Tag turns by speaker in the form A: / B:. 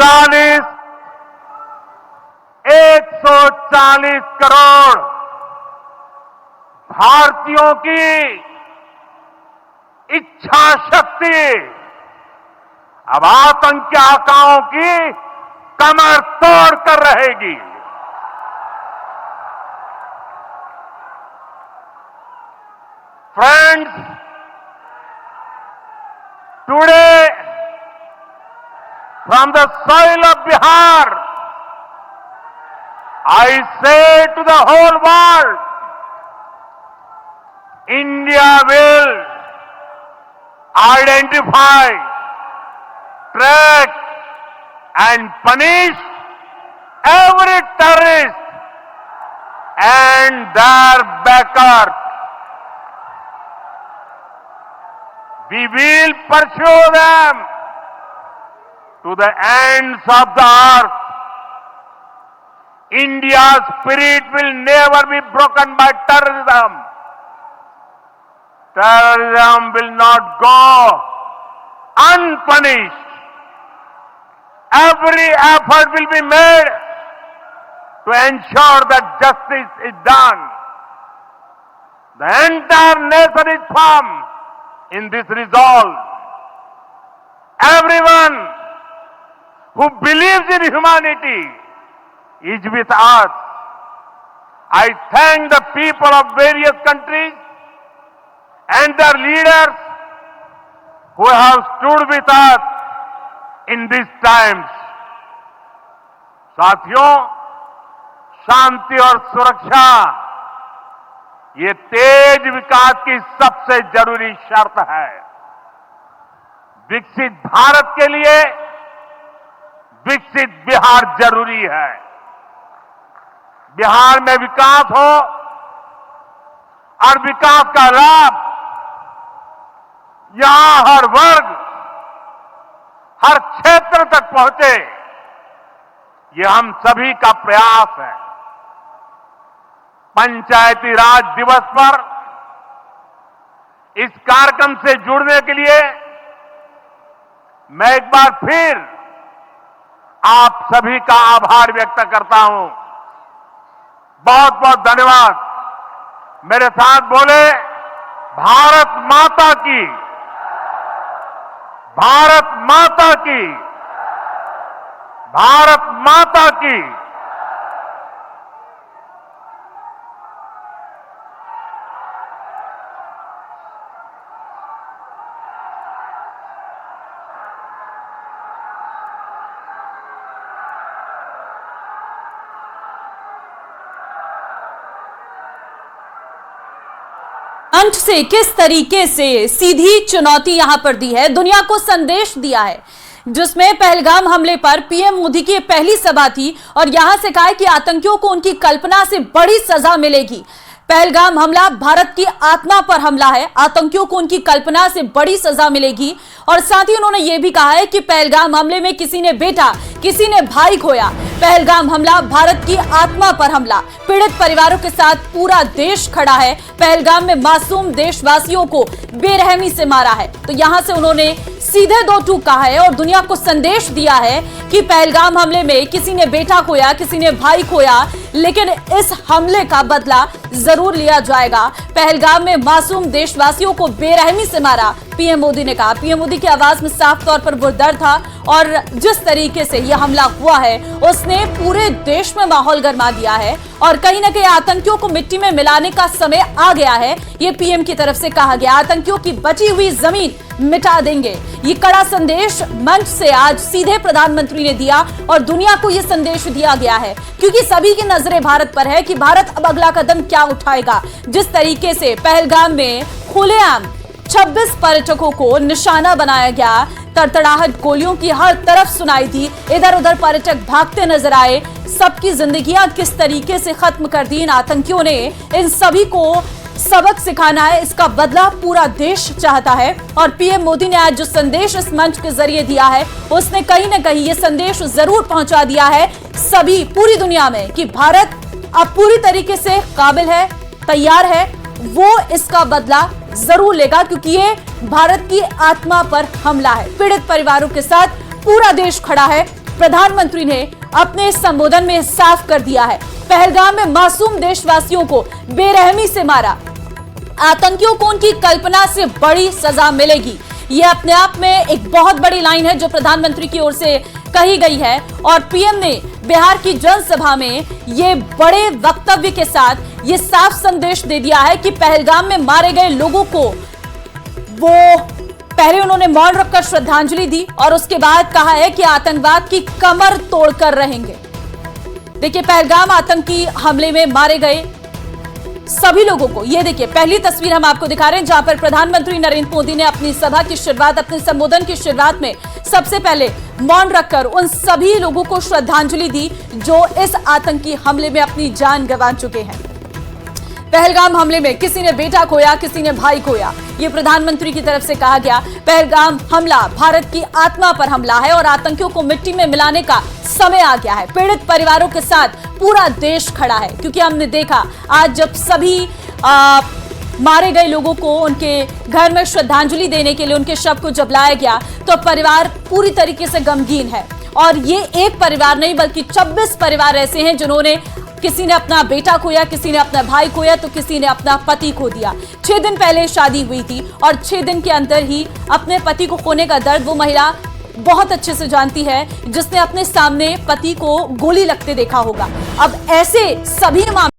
A: 140 करोड़ भारतीयों की इच्छा शक्ति अब आतंकी आकाओं की कमर तोड़ कर रहेगी। Friends, today from the soil of Bihar, I say to the whole world, India will identify, track and punish every terrorist and their backers. We will pursue them to the ends of the earth. India's spirit will never be broken by terrorism. Terrorism will not go unpunished. Every effort will be made to ensure that justice is done. The entire nation is firm in this resolve. Everyone who believes in humanity is with us. I thank the people of various countries and their leaders who have stood with us in these times. साथियों, शांति और सुरक्षा ये तेज विकास की सबसे जरूरी शर्त है। विकसित भारत के लिए विकसित बिहार जरूरी है। बिहार में विकास हो और विकास का लाभ यहां हर वर्ग, हर क्षेत्र तक पहुंचे, ये हम सभी का प्रयास है। पंचायती राज दिवस पर इस कार्यक्रम से जुड़ने के लिए मैं एक बार फिर आप सभी का आभार व्यक्त करता हूं। बहुत बहुत धन्यवाद। मेरे साथ बोले, भारत माता की, भारत माता की, भारत माता की।
B: मंच से किस तरीके से सीधी चुनौती यहां पर दी है, दुनिया को संदेश दिया है, जिसमें पहलगाम हमले पर पीएम मोदी की पहली सभा थी और यहां से कहा कि आतंकियों को उनकी कल्पना से बड़ी सजा मिलेगी। पहलगाम हमला भारत की आत्मा पर हमला है, आतंकियों को उनकी कल्पना से बड़ी सजा मिलेगी। और साथ ही उन्होंने यह भी कहा है कि पहलगाम हमले में किसी ने बेटा, किसी ने भाई खोया। पहलगाम हमला भारत की आत्मा पर हमला, पीड़ित परिवारों के साथ पूरा देश खड़ा है। पहलगाम में मासूम देशवासियों को बेरहमी से मारा है। तो यहां से उन्होंने सीधे दो टूक कहा है और दुनिया को संदेश दिया है कि पहलगाम हमले में किसी ने बेटा खोया, किसी ने भाई खोया, लेकिन इस हमले का बदला जरूर लिया जाएगा। पहलगाम में मासूम देशवासियों को बेरहमी से मारा, पीएम मोदी ने कहा। पीएम मोदी की आवाज में साफ तौर पर वो डर था और जिस तरीके से यह हमला हुआ है उसने पूरे देश में माहौल गरमा दिया है और कहीं ना कहीं आतंकियों को मिट्टी में मिलाने का समय आ गया है, ये पीएम की तरफ से कहा गया। आतंकियों की बची हुई जमीन मिटा देंगे, ये कड़ा संदेश मंच से आज सीधे प्रधानमंत्री ने दिया और दुनिया को यह संदेश दिया गया है क्योंकि सभी की नजरें भारत पर है कि भारत अब अगला कदम क्या उठाएगा। जिस तरीके से पहलगाम में खुलेआम 26 पर्यटकों को निशाना बनाया गया, तड़तड़ाहट गोलियों की हर तरफ सुनाई थी, इधर उधर पर्यटक भागते नजर आए, सबकी जिंदगियां किस तरीके से खत्म कर दी इन आतंकियों ने। इन सभी को सबक सिखाना है, इसका बदला पूरा देश चाहता है। और पीएम मोदी ने आज जो संदेश इस मंच के जरिए दिया है उसने कहीं ना कहीं ये संदेश जरूर पहुंचा दिया है सभी पूरी दुनिया में कि भारत अब पूरी तरीके से काबिल है, तैयार है, वो इसका बदला जरूर लेगा क्योंकि ये भारत की आत्मा पर हमला है। पीड़ित परिवारों के साथ पूरा देश खड़ा है, प्रधानमंत्री ने अपने संबोधन में साफ कर दिया है। पहलगाम में मासूम देशवासियों को बेरहमी से मारा, आतंकियों को उनकी कल्पना से बड़ी सजा मिलेगी। यह अपने आप में एक बहुत बड़ी लाइन है जो प्रधानमंत्री की ओर से कही गई है और पीएम ने बिहार की जनसभा में ये बड़े वक्तव्य के साथ ये साफ संदेश दे दिया है कि पहलगाम में मारे गए लोगों को वो पहले उन्होंने मौन रखकर श्रद्धांजलि दी और उसके बाद कहा है कि आतंकवाद की कमर तोड़कर रहेंगे। देखिए, पहलगाम आतंकी हमले में मारे गए सभी लोगों को, ये देखिए पहली तस्वीर हम आपको दिखा रहे हैं जहां पर प्रधानमंत्री नरेंद्र मोदी ने अपनी सभा की शुरुआत, अपने संबोधन की शुरुआत में सबसे पहले मौन रखकर उन सभी लोगों को श्रद्धांजलि दी जो इस आतंकी हमले में अपनी जान गंवा चुके हैं। पहलगाम हमले में किसी ने बेटा खोया, किसी ने भाई खोया, ये प्रधानमंत्री की तरफ से कहा गया। पहलगाम हमला भारत की आत्मा पर हमला है और आतंकियों को मिट्टी में मिलाने का समय आ गया है। पीड़ित परिवारों के साथ पूरा देश खड़ा है क्योंकि हमने देखा आज जब सभी मारे गए लोगों को उनके घर में श्रद्धांजलि देने के लिए उनके शव को जब लाया गया तो परिवार पूरी तरीके से गमगीन है। और ये एक परिवार नहीं बल्कि 26 परिवार ऐसे हैं जिन्होंने, किसी ने अपना बेटा खोया, किसी ने अपना भाई खोया तो किसी ने अपना पति खो दिया। 6 दिन पहले शादी हुई थी और 6 दिन के अंदर ही अपने पति को खोने का दर्द वो महिला बहुत अच्छे से जानती है जिसने अपने सामने पति को गोली लगते देखा होगा। अब ऐसे सभी मामले